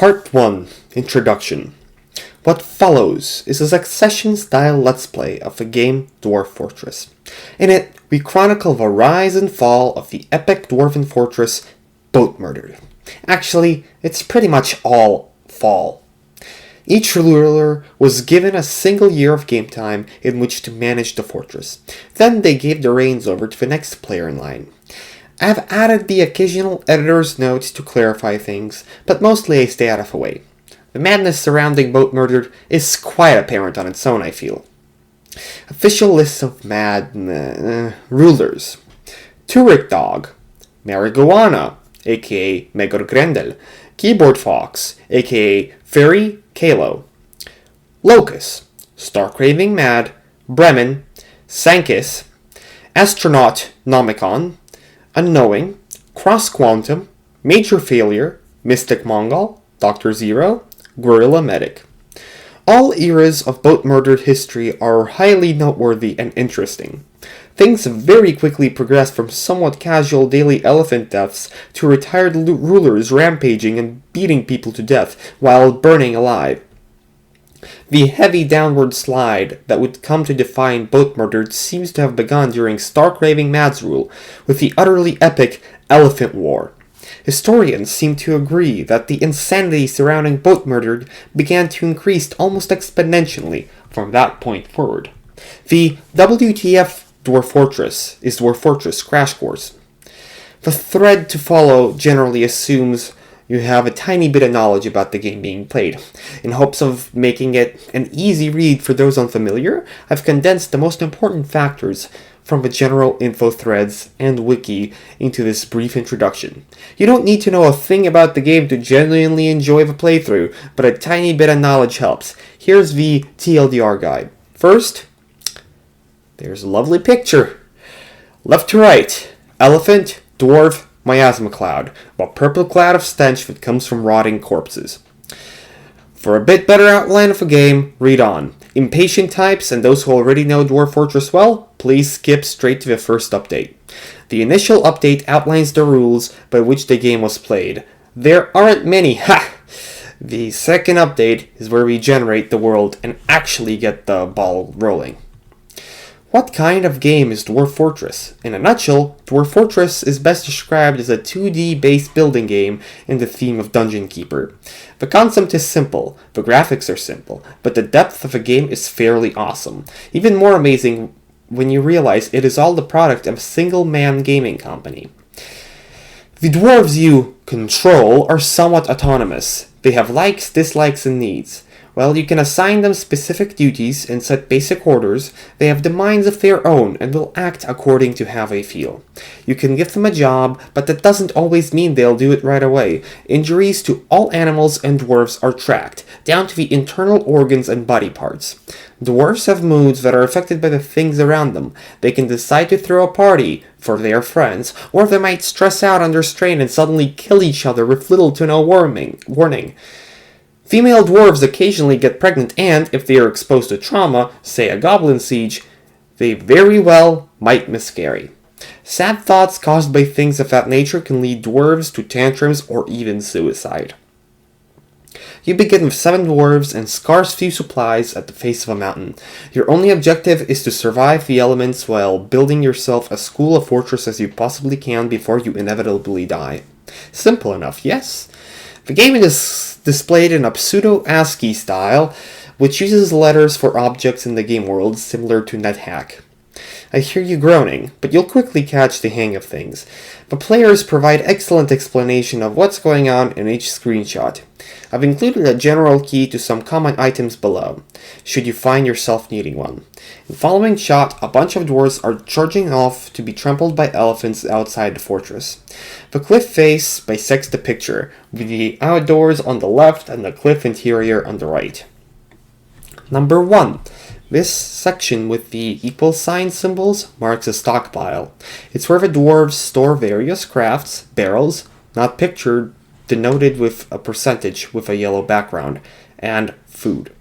Part 1 Introduction. What follows is a succession-style let's play of the game Dwarf Fortress. In it, we chronicle the rise and fall of the epic dwarven fortress Boatmurdered. Actually, it's pretty much all fall. Each ruler was given a single year of game time in which to manage the fortress. Then they gave the reins over to the next player in line. I have added the occasional editor's notes to clarify things, but mostly I stay out of the way. The madness surrounding Boatmurdered is quite apparent on its own, I feel. Official list of rulers. Turek Dog, Marijuana, aka Megor Grendel, Keyboard Fox, aka Fairy Kalo, Locus, Starcraving Mad, Bremen, Sankis, Astronaut Nomicon, Unknowing, Cross Quantum, Major Failure, Mystic Mongol, Dr. Zero, Guerrilla Medic. All eras of Boatmurdered history are highly noteworthy and interesting. Things have very quickly progressed from somewhat casual daily elephant deaths to retired rulers rampaging and beating people to death while burning alive. The heavy downward slide that would come to define Boatmurdered seems to have begun during Starcraving Mad's rule, with the utterly epic Elephant War. Historians seem to agree that the insanity surrounding Boatmurdered began to increase almost exponentially from that point forward. The WTF Dwarf Fortress is Dwarf Fortress Crash Course. The thread to follow generally assumes you have a tiny bit of knowledge about the game being played. In hopes of making it an easy read for those unfamiliar, I've condensed the most important factors from the general info threads and wiki into this brief introduction. You don't need to know a thing about the game to genuinely enjoy the playthrough, but a tiny bit of knowledge helps. Here's the TLDR guide. First, there's a lovely picture. Left to right, elephant, dwarf, miasma cloud, a purple cloud of stench that comes from rotting corpses. For a bit better outline of the game, read on. Impatient types and those who already know Dwarf Fortress well, please skip straight to the first update. The initial update outlines the rules by which the game was played. There aren't many, ha! The second update is where we generate the world and actually get the ball rolling. What kind of game is Dwarf Fortress? In a nutshell, Dwarf Fortress is best described as a 2D based building game in the theme of Dungeon Keeper. The concept is simple, the graphics are simple, but the depth of the game is fairly awesome. Even more amazing when you realize it is all the product of a single-man gaming company. The dwarves you control are somewhat autonomous. They have likes, dislikes, and needs. While you can assign them specific duties and set basic orders, they have the minds of their own and will act according to how they feel. You can give them a job, but that doesn't always mean they'll do it right away. Injuries to all animals and dwarves are tracked, down to the internal organs and body parts. Dwarves have moods that are affected by the things around them. They can decide to throw a party for their friends, or they might stress out under strain and suddenly kill each other with little to no warning. Female dwarves occasionally get pregnant and, if they are exposed to trauma, say a goblin siege, they very well might miscarry. Sad thoughts caused by things of that nature can lead dwarves to tantrums or even suicide. You begin with 7 dwarves and scarce few supplies at the face of a mountain. Your only objective is to survive the elements while building yourself as cool a fortress as you possibly can before you inevitably die. Simple enough, yes? The game is displayed in a pseudo-ASCII style, which uses letters for objects in the game world similar to NetHack. I hear you groaning, but you'll quickly catch the hang of things. The players provide excellent explanation of what's going on in each screenshot. I've included a general key to some common items below, should you find yourself needing one. In the following shot, a bunch of dwarves are charging off to be trampled by elephants outside the fortress. The cliff face bisects the picture, with the outdoors on the left and the cliff interior on the right. Number 1. This section with the equal sign symbols marks a stockpile. It's where the dwarves store various crafts, barrels, not pictured, denoted with a percentage with a yellow background, and food.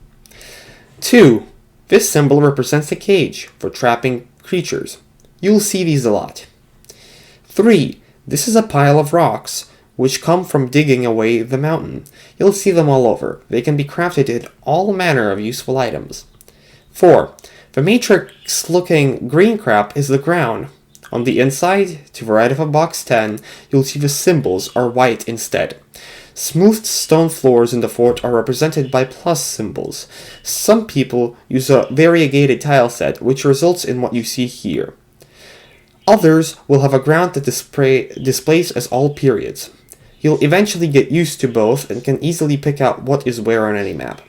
2. This symbol represents a cage for trapping creatures. You'll see these a lot. 3. This is a pile of rocks which come from digging away the mountain. You'll see them all over. They can be crafted in all manner of useful items. 4. The matrix-looking green crap is the ground. On the inside, to the right of a box 10, you'll see the symbols are white instead. Smoothed stone floors in the fort are represented by plus symbols. Some people use a variegated tile set, which results in what you see here. Others will have a ground that displays as all periods. You'll eventually get used to both and can easily pick out what is where on any map.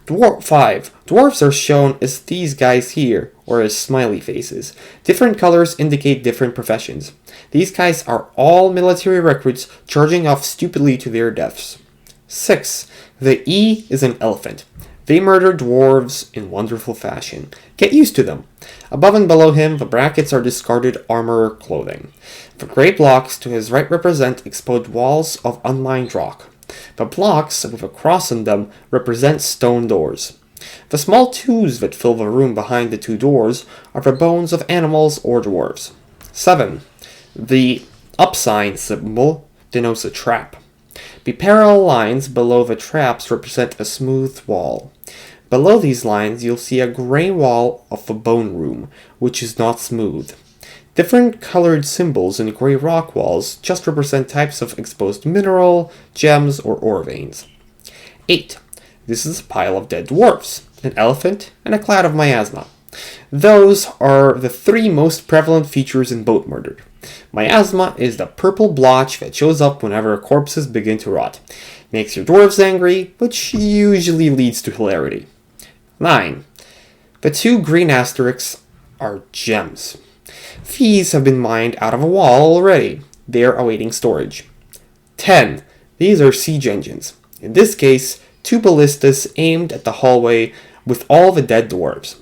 5. Dwarves are shown as these guys here, or as smiley faces. Different colors indicate different professions. These guys are all military recruits charging off stupidly to their deaths. 6. The E is an elephant. They murder dwarves in wonderful fashion. Get used to them. Above and below him, the brackets are discarded armor or clothing. The gray blocks to his right represent exposed walls of unmined rock. The blocks with a cross on them represent stone doors. The small tubes that fill the room behind the two doors are the bones of animals or dwarves. 7. The up sign symbol denotes a trap. The parallel lines below the traps represent a smooth wall. Below these lines, you'll see a gray wall of the bone room, which is not smooth. Different colored symbols in gray rock walls just represent types of exposed mineral, gems, or ore veins. 8. This is a pile of dead dwarfs, an elephant, and a cloud of miasma. Those are the 3 most prevalent features in Boatmurdered. Miasma is the purple blotch that shows up whenever corpses begin to rot. Makes your dwarves angry, which usually leads to hilarity. 9. The 2 green asterisks are gems. These have been mined out of a wall already. They are awaiting storage. 10. These are siege engines. In this case, 2 ballistas aimed at the hallway with all the dead dwarves.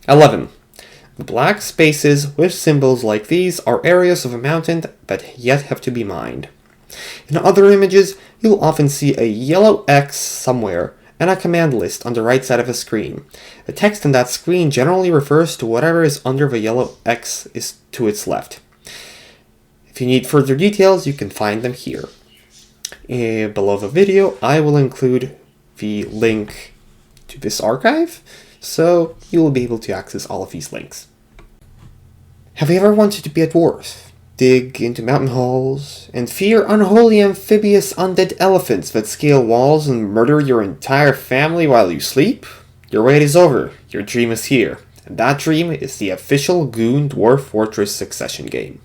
11. The black spaces with symbols like these are areas of a mountain that yet have to be mined. In other images, you'll often see a yellow X somewhere and a command list on the right side of the screen. The text on that screen generally refers to whatever is under the yellow X is to its left. If you need further details, you can find them here. Below the video, I will include the link to this archive, so you will be able to access all of these links. Have you ever wanted to be a dwarf? Dig into mountain halls, and fear unholy amphibious undead elephants that scale walls and murder your entire family while you sleep? Your wait is over. Your dream is here. And that dream is the official Goon Dwarf Fortress Succession game.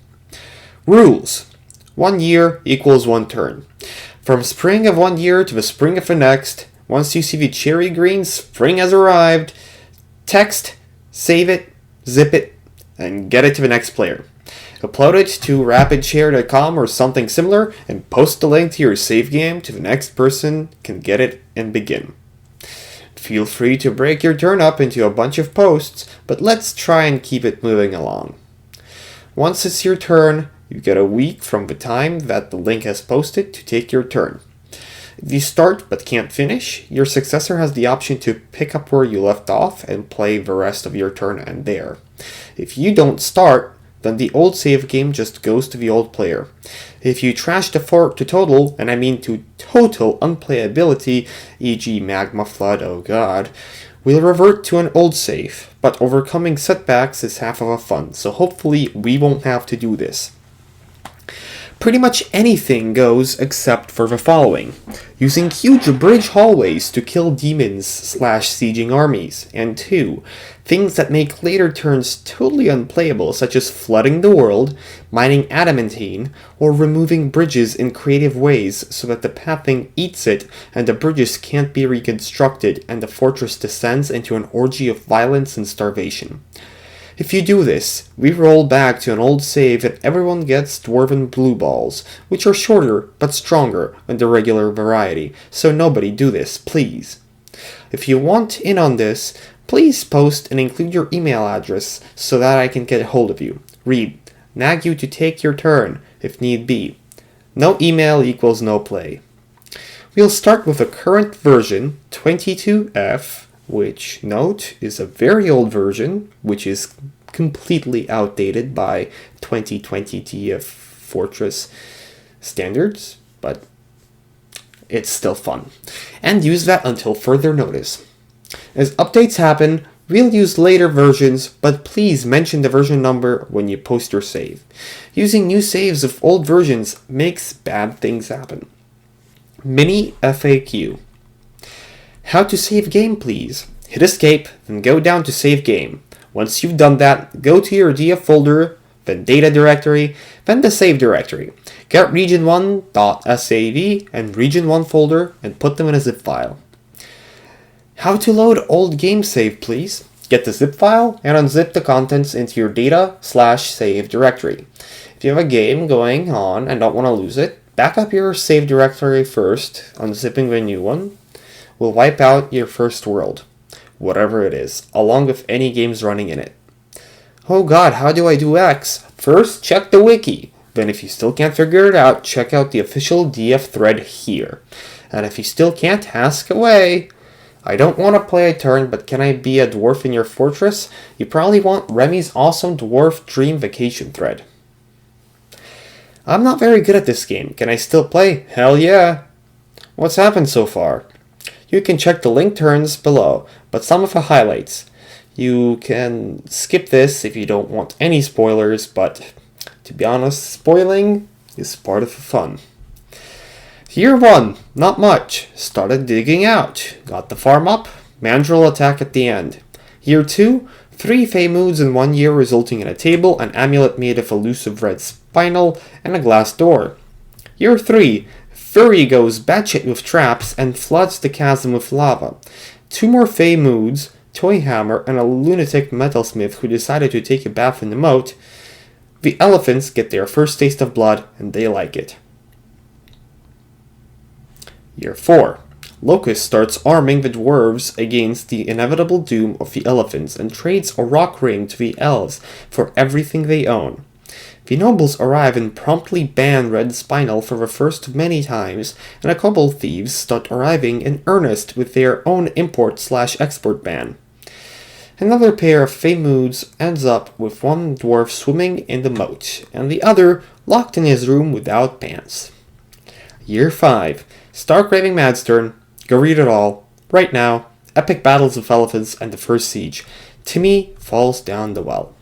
Rules. 1 year equals 1 turn. From spring of 1 year to the spring of the next, once you see the cherry green spring has arrived, text, save it, zip it, and get it to the next player. Upload it to rapidshare.com or something similar, and post the link to your save game to the next person can get it and begin. Feel free to break your turn up into a bunch of posts, but let's try and keep it moving along. Once it's your turn, you get a week from the time that the link has posted to take your turn. If you start but can't finish, your successor has the option to pick up where you left off and play the rest of your turn and there. If you don't start, then the old save game just goes to the old player. If you trash the fort to total, and I mean to total unplayability, e.g. magma flood, oh god, we'll revert to an old save, but overcoming setbacks is half of the fun, so hopefully we won't have to do this. Pretty much anything goes except for the following: using huge bridge hallways to kill demons / sieging armies, and 2. Things that make later turns totally unplayable, such as flooding the world, mining adamantine, or removing bridges in creative ways so that the pathing eats it and the bridges can't be reconstructed and the fortress descends into an orgy of violence and starvation. If you do this, we roll back to an old save and everyone gets dwarven blue balls, which are shorter but stronger than the regular variety, so nobody do this, please. If you want in on this, please post and include your email address so that I can get a hold of you. Read, nag you to take your turn, if need be. No email equals no play. We'll start with the current version, 22F, which, note, is a very old version, which is completely outdated by 2020 TF Fortress standards, but it's still fun. And use that until further notice. As updates happen, we'll use later versions, but please mention the version number when you post your save. Using new saves of old versions makes bad things happen. Mini FAQ. How to save game, please. Hit escape, then go down to save game. Once you've done that, go to your DF folder, then data directory, then the save directory. Get region1.sav and region1 folder and put them in a zip file. How to load old game save, please. Get the zip file and unzip the contents into your data/save directory. If you have a game going on and don't want to lose it, back up your save directory first. Unzipping the new one will wipe out your first world, whatever it is, along with any games running in it. Oh god, how do I do X? First, check the wiki. Then if you still can't figure it out, check out the official DF thread here. And if you still can't, ask away. I don't want to play a turn, but can I be a dwarf in your fortress? You probably want Remy's awesome dwarf dream vacation thread. I'm not very good at this game. Can I still play? Hell yeah. What's happened so far? You can check the link turns below, but some of the highlights. You can skip this if you don't want any spoilers, but to be honest, spoiling is part of the fun. Year 1, not much. Started digging out. Got the farm up. Mandrill attack at the end. Year 2, 3 Fey moods in 1 year resulting in a table, an amulet made of elusive red spinel, and a glass door. Year 3, Fury goes batshit with traps and floods the chasm with lava. 2 more Fey moods, Toy Hammer, and a lunatic metalsmith who decided to take a bath in the moat. The elephants get their first taste of blood, and they like it. Year 4. Locust starts arming the dwarves against the inevitable doom of the elephants and trades a rock ring to the elves for everything they own. The nobles arrive and promptly ban Red Spinel for the first of many times, and a couple thieves start arriving in earnest with their own import/export ban. Another pair of Fey moods ends up with one dwarf swimming in the moat, and the other locked in his room without pants. Year 5. Stark-Raving Madstern. Go read it all. Right now. Epic battles of elephants and the first siege. Timmy falls down the well.